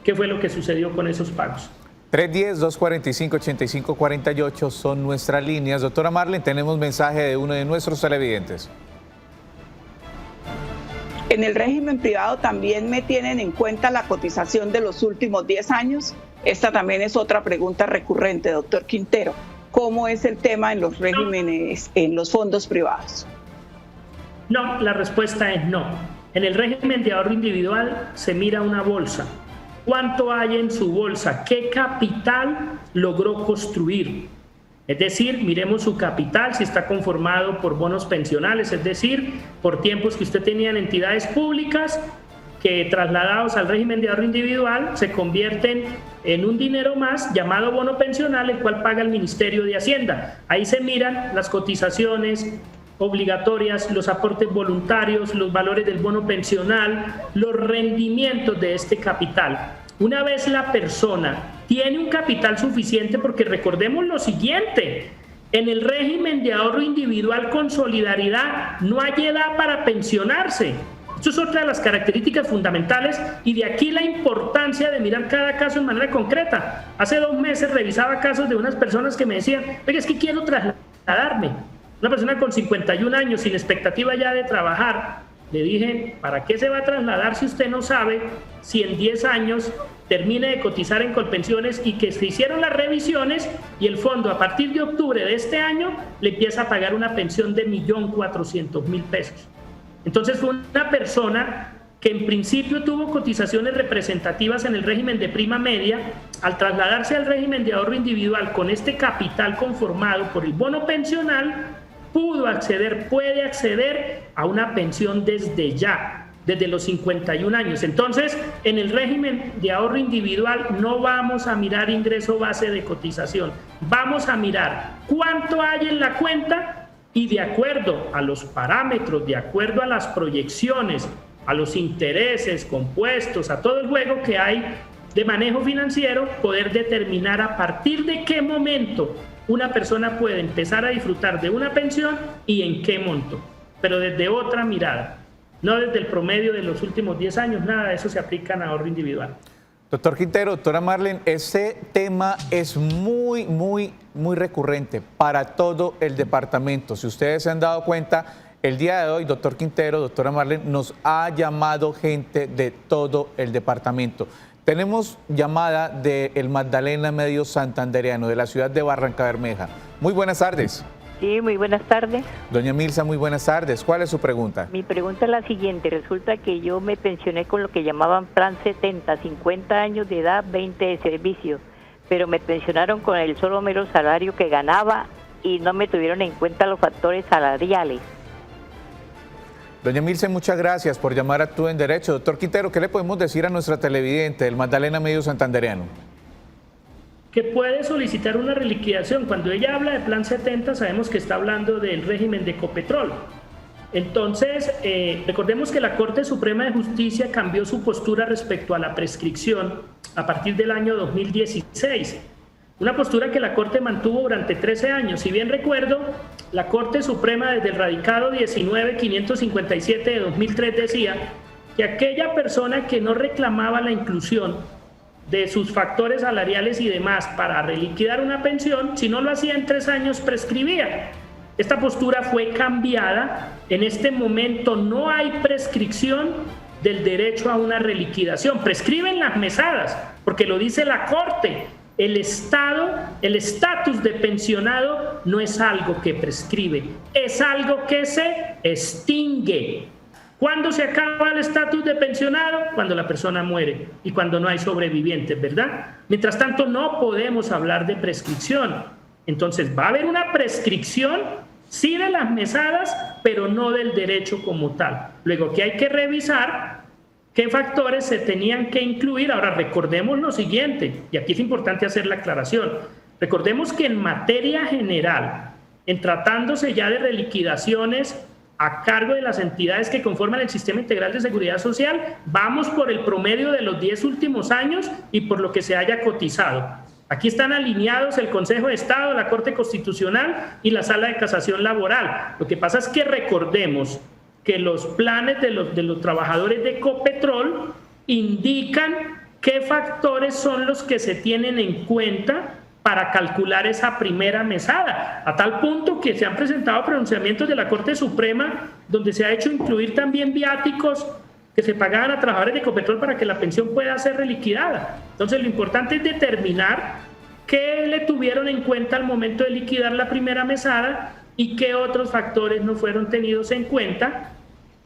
qué fue lo que sucedió con esos pagos. 310-245-8548 son nuestras líneas. Doctora Marlene, tenemos mensaje de uno de nuestros televidentes. En el régimen privado también me tienen en cuenta la cotización de los últimos 10 años. Esta también es otra pregunta recurrente, doctor Quintero. ¿Cómo es el tema en los regímenes, en los fondos privados? No, la respuesta es no. En el régimen de ahorro individual se mira una bolsa. ¿Cuánto hay en su bolsa? ¿Qué capital logró construir? Es decir, miremos su capital, si está conformado por bonos pensionales, es decir, por tiempos que usted tenía en entidades públicas, que trasladados al régimen de ahorro individual se convierten en un dinero más llamado bono pensional, el cual paga el Ministerio de Hacienda. Ahí se miran las cotizaciones obligatorias, los aportes voluntarios, los valores del bono pensional, los rendimientos de este capital. Una vez la persona tiene un capital suficiente, porque recordemos lo siguiente, en el régimen de ahorro individual con solidaridad no hay edad para pensionarse. Esto es otra de las características fundamentales y de aquí la importancia de mirar cada caso de manera concreta. Hace 2 meses revisaba casos de unas personas que me decían, oiga, es que quiero trasladarme. Una persona con 51 años sin expectativa ya de trabajar. Le dije, ¿para qué se va a trasladar si usted no sabe si en 10 años termine de cotizar en Colpensiones y que se hicieron las revisiones y el fondo a partir de octubre de este año le empieza a pagar una pensión de 1.400.000 pesos? Entonces fue una persona que en principio tuvo cotizaciones representativas en el régimen de prima media, al trasladarse al régimen de ahorro individual con este capital conformado por el bono pensional, puede acceder a una pensión desde ya, desde los 51 años. Entonces, en el régimen de ahorro individual no vamos a mirar ingreso base de cotización, vamos a mirar cuánto hay en la cuenta y de acuerdo a los parámetros, de acuerdo a las proyecciones, a los intereses compuestos, a todo el juego que hay de manejo financiero, poder determinar a partir de qué momento una persona puede empezar a disfrutar de una pensión y en qué monto, pero desde otra mirada, no desde el promedio de los últimos 10 años, nada de eso se aplica en ahorro individual. Doctor Quintero, doctora Marlene, este tema es muy recurrente para todo el departamento. Si ustedes se han dado cuenta, el día de hoy, doctor Quintero, doctora Marlene, nos ha llamado gente de todo el departamento. Tenemos llamada del Magdalena Medio Santandereano, de la ciudad de Barrancabermeja. Muy buenas tardes. Sí, muy buenas tardes. Doña Milza, muy buenas tardes. ¿Cuál es su pregunta? Mi pregunta es la siguiente. Resulta que yo me pensioné con lo que llamaban Plan 70, 50 años de edad, 20 de servicio, pero me pensionaron con el solo mero salario que ganaba y no me tuvieron en cuenta los factores salariales. Doña Milce, muchas gracias por llamar a Actúe en Derecho. Doctor Quintero, ¿qué le podemos decir a nuestra televidente del Magdalena Medio Santandereano? Que puede solicitar una reliquidación. Cuando ella habla de Plan 70, sabemos que está hablando del régimen de Ecopetrol. Entonces, recordemos que la Corte Suprema de Justicia cambió su postura respecto a la prescripción a partir del año 2016. Una postura que la Corte mantuvo durante 13 años. Si bien recuerdo, la Corte Suprema desde el radicado 19557 de 2003 decía que aquella persona que no reclamaba la inclusión de sus factores salariales y demás para reliquidar una pensión, si no lo hacía en 3 años, prescribía. Esta postura fue cambiada. En este momento no hay prescripción del derecho a una reliquidación. Prescriben las mesadas, porque lo dice la Corte. El estatus de pensionado no es algo que prescribe, es algo que se extingue. ¿Cuándo se acaba el estatus de pensionado? Cuando la persona muere y cuando no hay sobrevivientes, ¿verdad? Mientras tanto, no podemos hablar de prescripción. Entonces, va a haber una prescripción, sí, de las mesadas, pero no del derecho como tal. Luego, que hay que revisar qué factores se tenían que incluir. Ahora, recordemos lo siguiente, y aquí es importante hacer la aclaración. Recordemos que en materia general, en tratándose ya de reliquidaciones a cargo de las entidades que conforman el Sistema Integral de Seguridad Social, vamos por el promedio de los 10 últimos años y por lo que se haya cotizado. Aquí están alineados el Consejo de Estado, la Corte Constitucional y la Sala de Casación Laboral. Lo que pasa es que recordemos que los planes de los trabajadores de Ecopetrol indican qué factores son los que se tienen en cuenta para calcular esa primera mesada, a tal punto que se han presentado pronunciamientos de la Corte Suprema donde se ha hecho incluir también viáticos que se pagaban a trabajadores de Ecopetrol para que la pensión pueda ser reliquidada. Entonces, lo importante es determinar qué le tuvieron en cuenta al momento de liquidar la primera mesada y qué otros factores no fueron tenidos en cuenta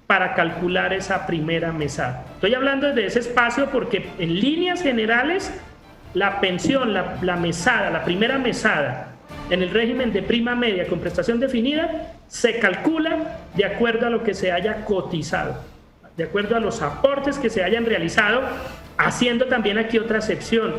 para calcular esa primera mesada. Estoy hablando desde ese espacio porque en líneas generales la pensión, la mesada, la primera mesada en el régimen de prima media con prestación definida se calcula de acuerdo a lo que se haya cotizado, de acuerdo a los aportes que se hayan realizado, haciendo también aquí otra excepción,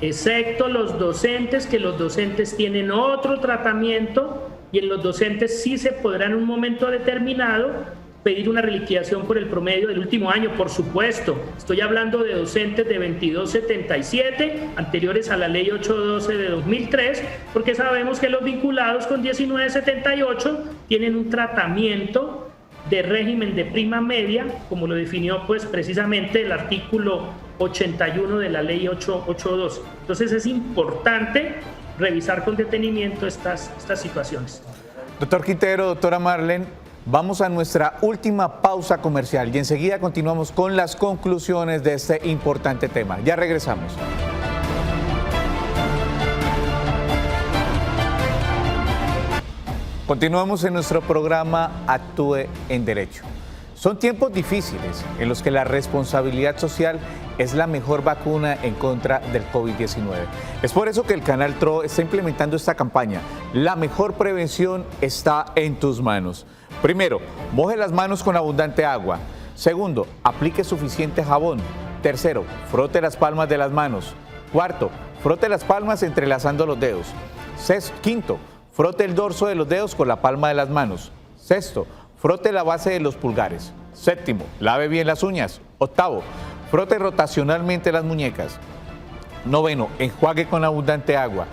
excepto los docentes, que los docentes tienen otro tratamiento y en los docentes sí se podrá en un momento determinado pedir una reliquidación por el promedio del último año, por supuesto. Estoy hablando de docentes de 2277, anteriores a la ley 812 de 2003, porque sabemos que los vinculados con 1978 tienen un tratamiento de régimen de prima media, como lo definió pues precisamente el artículo 81 de la ley 812. Entonces es importante revisar con detenimiento estas situaciones. Doctor Quintero, doctora Marlene, vamos a nuestra última pausa comercial y enseguida continuamos con las conclusiones de este importante tema. Ya regresamos. Continuamos en nuestro programa Actúe en Derecho. Son tiempos difíciles en los que la responsabilidad social es la mejor vacuna en contra del COVID-19. Es por eso que el Canal TRO está implementando esta campaña. La mejor prevención está en tus manos. Primero, moje las manos con abundante agua. Segundo, aplique suficiente jabón. Tercero, frote las palmas de las manos. Cuarto, frote las palmas entrelazando los dedos. Quinto, frote el dorso de los dedos con la palma de las manos. Sexto, frote la base de los pulgares. Séptimo, lave bien las uñas. Octavo, frote rotacionalmente las muñecas. Noveno, enjuague con abundante agua.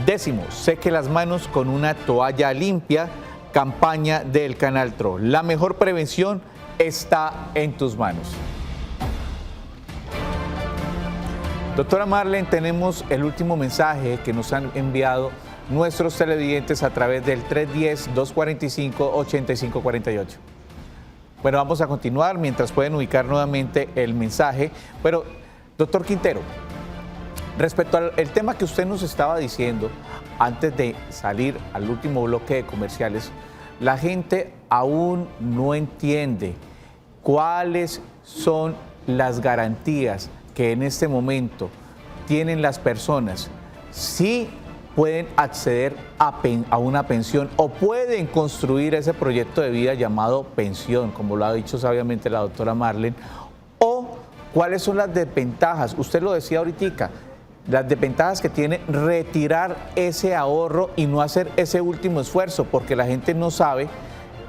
Décimo, seque las manos con una toalla limpia. Campaña del Canal TRO. La mejor prevención está en tus manos. Doctora Marlene, tenemos el último mensaje que nos han enviado nuestros televidentes a través del 310-245-8548. Bueno, vamos a continuar mientras pueden ubicar nuevamente el mensaje. Pero, doctor Quintero, respecto al tema que usted nos estaba diciendo antes de salir al último bloque de comerciales, la gente aún no entiende cuáles son las garantías que en este momento tienen las personas, si pueden acceder a una pensión o pueden construir ese proyecto de vida llamado pensión, como lo ha dicho sabiamente la doctora Marlene, o cuáles son las desventajas. Usted lo decía ahorita, las desventajas que tiene retirar ese ahorro y no hacer ese último esfuerzo, porque la gente no sabe,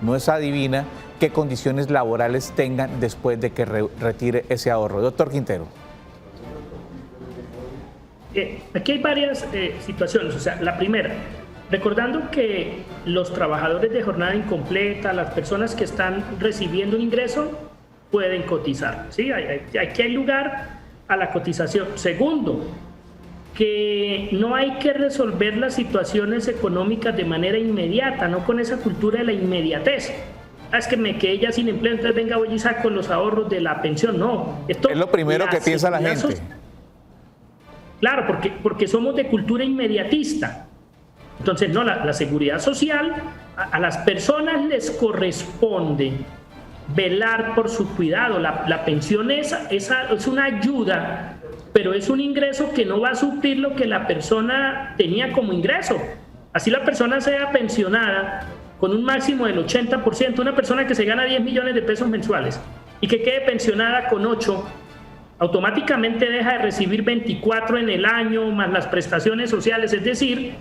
no es adivina qué condiciones laborales tengan después de que retire ese ahorro. Doctor Quintero. Aquí hay varias situaciones. O sea, la primera, recordando que los trabajadores de jornada incompleta, las personas que están recibiendo un ingreso, pueden cotizar, ¿sí? Aquí hay lugar a la cotización. Segundo, que no hay que resolver las situaciones económicas de manera inmediata, no con esa cultura de la inmediatez. Es que me quedé ya sin empleo, entonces venga, voy y saco los ahorros de la pensión. No. Esto es lo primero que piensa la gente. Claro, porque somos de cultura inmediatista. Entonces, no, la seguridad social, a las personas les corresponde velar por su cuidado. La pensión es una ayuda, pero es un ingreso que no va a suplir lo que la persona tenía como ingreso. Así la persona sea pensionada con un máximo del 80%, una persona que se gana 10 millones de pesos mensuales y que quede pensionada con 8, automáticamente deja de recibir 24 en el año, más las prestaciones sociales. Es decir,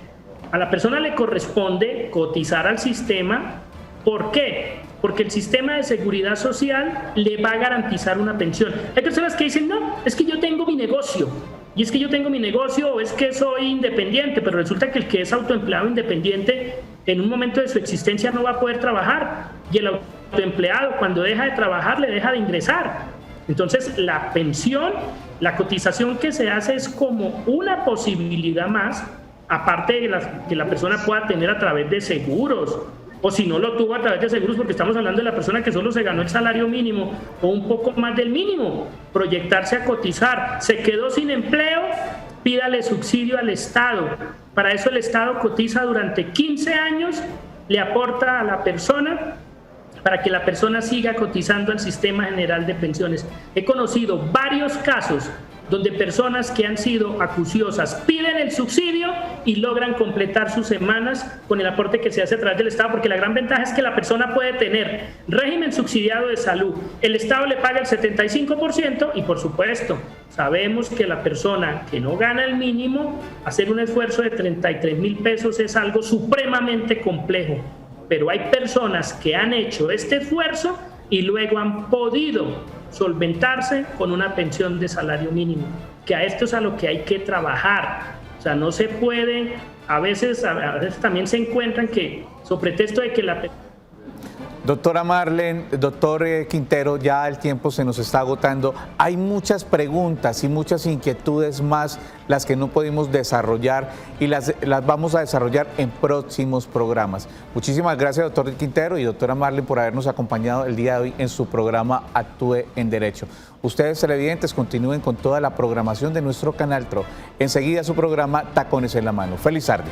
a la persona le corresponde cotizar al sistema. ¿Por qué? Porque el sistema de seguridad social le va a garantizar una pensión. Hay personas que dicen, no, es que yo tengo mi negocio, y es que yo tengo mi negocio, o es que soy independiente, pero resulta que el que es autoempleado independiente, en un momento de su existencia no va a poder trabajar, y el autoempleado, cuando deja de trabajar, le deja de ingresar. Entonces, la pensión, la cotización que se hace es como una posibilidad más, aparte de que la persona pueda tener a través de seguros, o si no lo tuvo a través de seguros, porque estamos hablando de la persona que solo se ganó el salario mínimo o un poco más del mínimo, proyectarse a cotizar. Se quedó sin empleo, pídale subsidio al Estado. Para eso el Estado cotiza durante 15 años, le aporta a la persona para que la persona siga cotizando al Sistema General de Pensiones. He conocido varios casos donde personas que han sido acuciosas piden el subsidio y logran completar sus semanas con el aporte que se hace a través del Estado, porque la gran ventaja es que la persona puede tener régimen subsidiado de salud, el Estado le paga el 75% y, por supuesto, sabemos que la persona que no gana el mínimo, hacer un esfuerzo de 33.000 pesos es algo supremamente complejo, pero hay personas que han hecho este esfuerzo y luego han podido solventarse con una pensión de salario mínimo, que a esto es a lo que hay que trabajar. O sea, no se puede, a veces también se encuentran que, sobre pretexto de que la... Doctora Marlene, doctor Quintero, ya el tiempo se nos está agotando. Hay muchas preguntas y muchas inquietudes más las que no pudimos desarrollar y las vamos a desarrollar en próximos programas. Muchísimas gracias, doctor Quintero y doctora Marlene, por habernos acompañado el día de hoy en su programa Actúe en Derecho. Ustedes, televidentes, continúen con toda la programación de nuestro canal TRO. Enseguida su programa Tacones en la Mano. Feliz tarde.